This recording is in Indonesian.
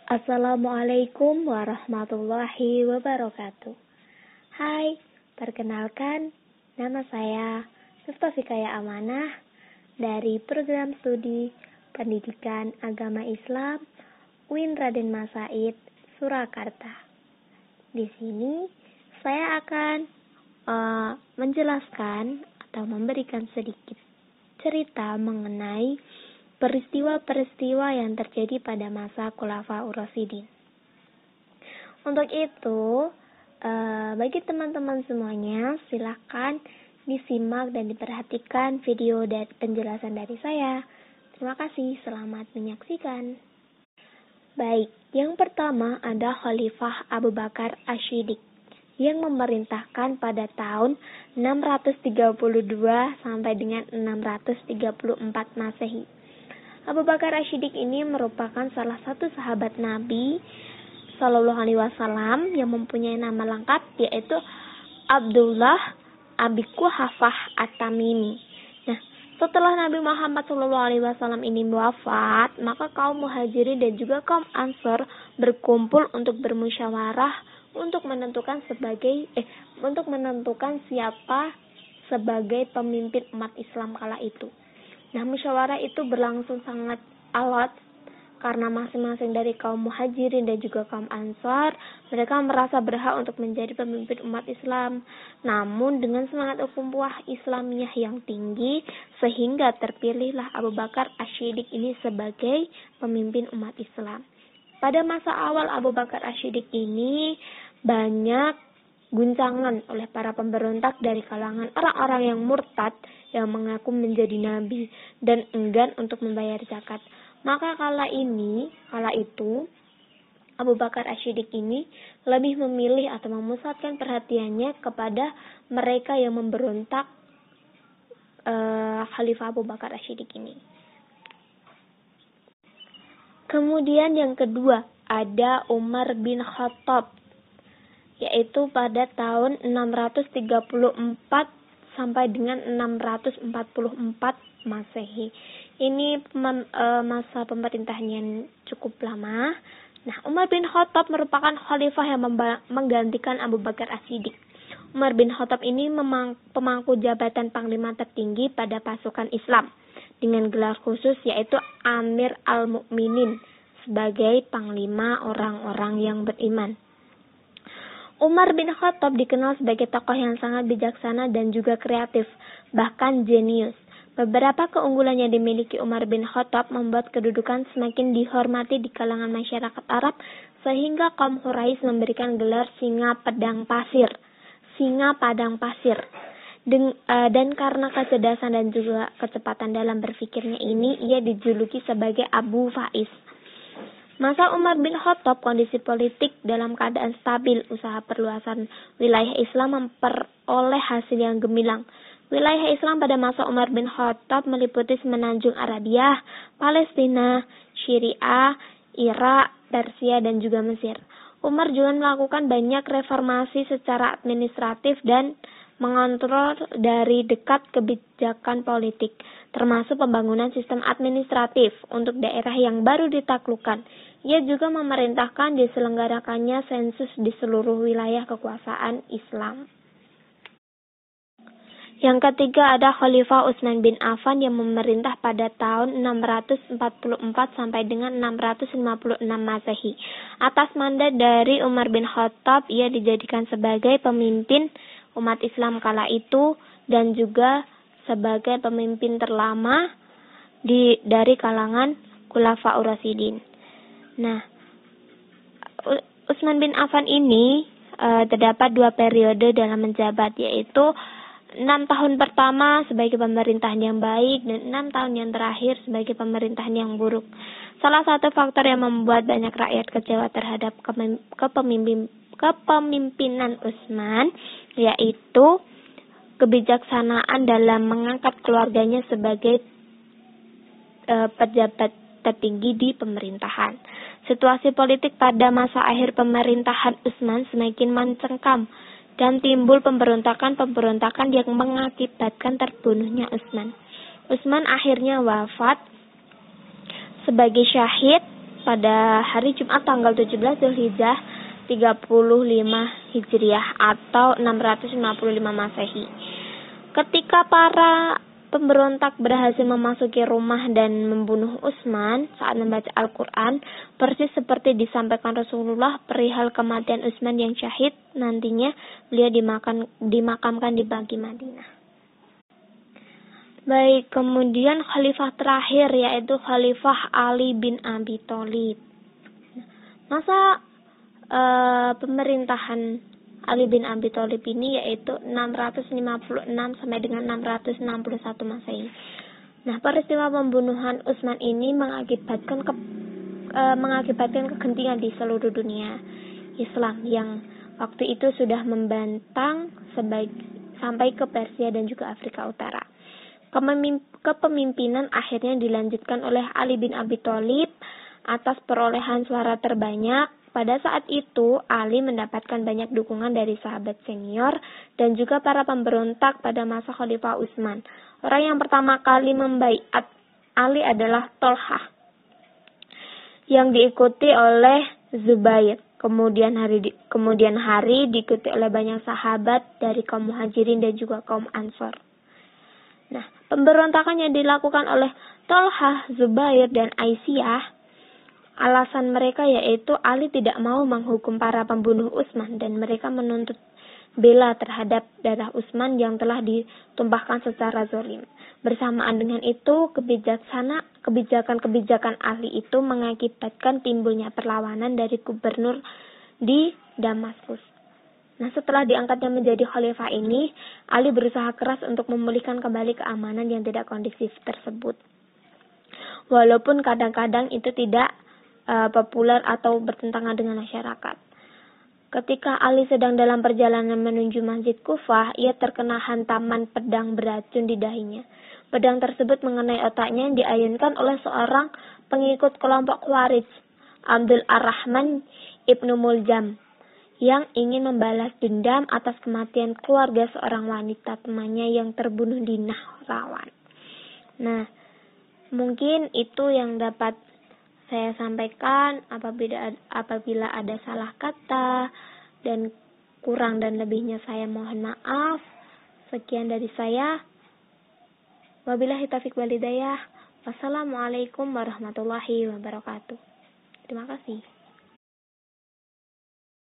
Assalamualaikum warahmatullahi wabarakatuh. Hai, perkenalkan, nama saya Mustafikaya Amanah dari Program Studi Pendidikan Agama Islam UIN Raden Mas Said, Surakarta. Di sini saya akan menjelaskan atau memberikan sedikit cerita mengenai peristiwa-peristiwa yang terjadi pada masa Khulafaur Rasyidin. Untuk itu, bagi teman-teman semuanya, silakan disimak dan diperhatikan video dan penjelasan dari saya. Terima kasih, selamat menyaksikan. Baik, yang pertama ada Khalifah Abu Bakar Asy-Syiddiq yang memerintahkan pada tahun 632 sampai dengan 634 Masehi. Abu Bakar Asy-Syiddiq ini merupakan salah satu sahabat Nabi Shallallahu Alaihi Wasallam yang mempunyai nama lengkap yaitu Abdullah Abi Quhafah At-Tamimi. Nah, setelah Nabi Muhammad Shallallahu Alaihi Wasallam ini wafat, maka kaum Muhajirin dan juga kaum Ansor berkumpul untuk bermusyawarah untuk menentukan siapa sebagai pemimpin umat Islam kala itu. Nah, musyawarah itu berlangsung sangat alot karena masing-masing dari kaum Muhajirin dan juga kaum Ansar, mereka merasa berhak untuk menjadi pemimpin umat Islam. Namun dengan semangat ukhuwah Islamiyah yang tinggi, sehingga terpilihlah Abu Bakar Asy-Syiddiq ini sebagai pemimpin umat Islam. Pada masa awal Abu Bakar Asy-Syiddiq ini banyak guncangan oleh para pemberontak dari kalangan orang-orang yang murtad yang mengaku menjadi nabi dan enggan untuk membayar zakat. Maka kala itu Abu Bakar Asy-Syiddiq ini lebih memilih atau memusatkan perhatiannya kepada mereka yang memberontak Khalifah Abu Bakar Asy-Syiddiq ini. Kemudian yang kedua ada Umar bin Khattab, yaitu pada tahun 634 sampai dengan 644 Masehi. Ini masa pemerintahan yang cukup lama. Nah, Umar bin Khattab merupakan khalifah yang menggantikan Abu Bakar Asy-Syiddiq. Umar bin Khattab ini pemangku jabatan panglima tertinggi pada pasukan Islam dengan gelar khusus yaitu Amir al-Mu'minin sebagai panglima orang-orang yang beriman. Umar bin Khattab dikenal sebagai tokoh yang sangat bijaksana dan juga kreatif, bahkan jenius. Beberapa keunggulan yang dimiliki Umar bin Khattab membuat kedudukan semakin dihormati di kalangan masyarakat Arab, sehingga kaum Quraisy memberikan gelar singa padang pasir. Dan karena kecerdasan dan juga kecepatan dalam berpikirnya ini, ia dijuluki sebagai Abu Faiz. Masa Umar bin Khattab, kondisi politik dalam keadaan stabil, usaha perluasan wilayah Islam memperoleh hasil yang gemilang. Wilayah Islam pada masa Umar bin Khattab meliputi semenanjung Arabia, Palestina, Syria, Irak, Persia, dan juga Mesir. Umar juga melakukan banyak reformasi secara administratif dan mengontrol dari dekat kebijakan politik, termasuk pembangunan sistem administratif untuk daerah yang baru ditaklukkan. Ia juga memerintahkan diselenggarakannya sensus di seluruh wilayah kekuasaan Islam. Yang ketiga ada Khalifah Utsman bin Affan yang memerintah pada tahun 644 sampai dengan 656 Masehi. Atas mandat dari Umar bin Khattab, ia dijadikan sebagai pemimpin umat Islam kala itu dan juga sebagai pemimpin terlama dari kalangan Khulafaur Rasyidin. Nah, Utsman bin Affan ini terdapat 2 periode dalam menjabat, yaitu 6 tahun pertama sebagai pemerintahan yang baik dan 6 tahun yang terakhir sebagai pemerintahan yang buruk. Salah satu faktor yang membuat banyak rakyat kecewa terhadap kepemimpinan Utsman yaitu kebijaksanaan dalam mengangkat keluarganya sebagai pejabat tertinggi di pemerintahan. Situasi politik pada masa akhir pemerintahan Utsman semakin mencekam dan timbul pemberontakan yang mengakibatkan terbunuhnya Utsman. Utsman akhirnya wafat sebagai syahid pada hari Jumat tanggal 17 Zulhijjah 35 Hijriah atau 655 Masehi. Ketika para pemberontak berhasil memasuki rumah dan membunuh Utsman saat membaca Al-Quran, persis seperti disampaikan Rasulullah perihal kematian Utsman yang syahid, nantinya beliau dimakamkan di Baqi Madinah. Baik, kemudian khalifah terakhir yaitu Khalifah Ali bin Abi Thalib. Masa pemerintahan Ali bin Abi Thalib ini yaitu 656 sampai dengan 661 Masehi. Nah, peristiwa pembunuhan Utsman ini mengakibatkan kegentingan di seluruh dunia Islam yang waktu itu sudah membentang sampai ke Persia dan juga Afrika Utara. Kepemimpinan akhirnya dilanjutkan oleh Ali bin Abi Thalib atas perolehan suara terbanyak. Pada saat itu, Ali mendapatkan banyak dukungan dari sahabat senior dan juga para pemberontak pada masa Khalifah Utsman. Orang yang pertama kali membaiat Ali adalah Tolhah, yang diikuti oleh Zubair. Kemudian hari diikuti oleh banyak sahabat dari kaum Muhajirin dan juga kaum Ansor. Nah, pemberontakan yang dilakukan oleh Tolhah, Zubair, dan Aisyah, alasan mereka yaitu Ali tidak mau menghukum para pembunuh Utsman dan mereka menuntut bela terhadap darah Utsman yang telah ditumpahkan secara zalim. Bersamaan dengan itu, kebijakan-kebijakan Ali itu mengakibatkan timbulnya perlawanan dari gubernur di Damaskus. Nah, setelah diangkatnya menjadi khalifah ini, Ali berusaha keras untuk memulihkan kembali keamanan yang tidak kondusif tersebut. Walaupun kadang-kadang itu tidak populer atau bertentangan dengan masyarakat. Ketika Ali sedang dalam perjalanan menuju Masjid Kufah, ia terkena hantaman pedang beracun di dahinya. Pedang tersebut mengenai otaknya yang diayunkan oleh seorang pengikut kelompok Khawarij, Abdul Ar-Rahman Ibnu Muljam, yang ingin membalas dendam atas kematian keluarga seorang wanita temannya yang terbunuh di Nahrawan. Nah, mungkin itu yang dapat saya sampaikan. Apabila ada salah kata dan kurang dan lebihnya saya mohon maaf. Sekian dari saya. Wabillahi taufiq wal hidayah. Wassalamualaikum warahmatullahi wabarakatuh. Terima kasih.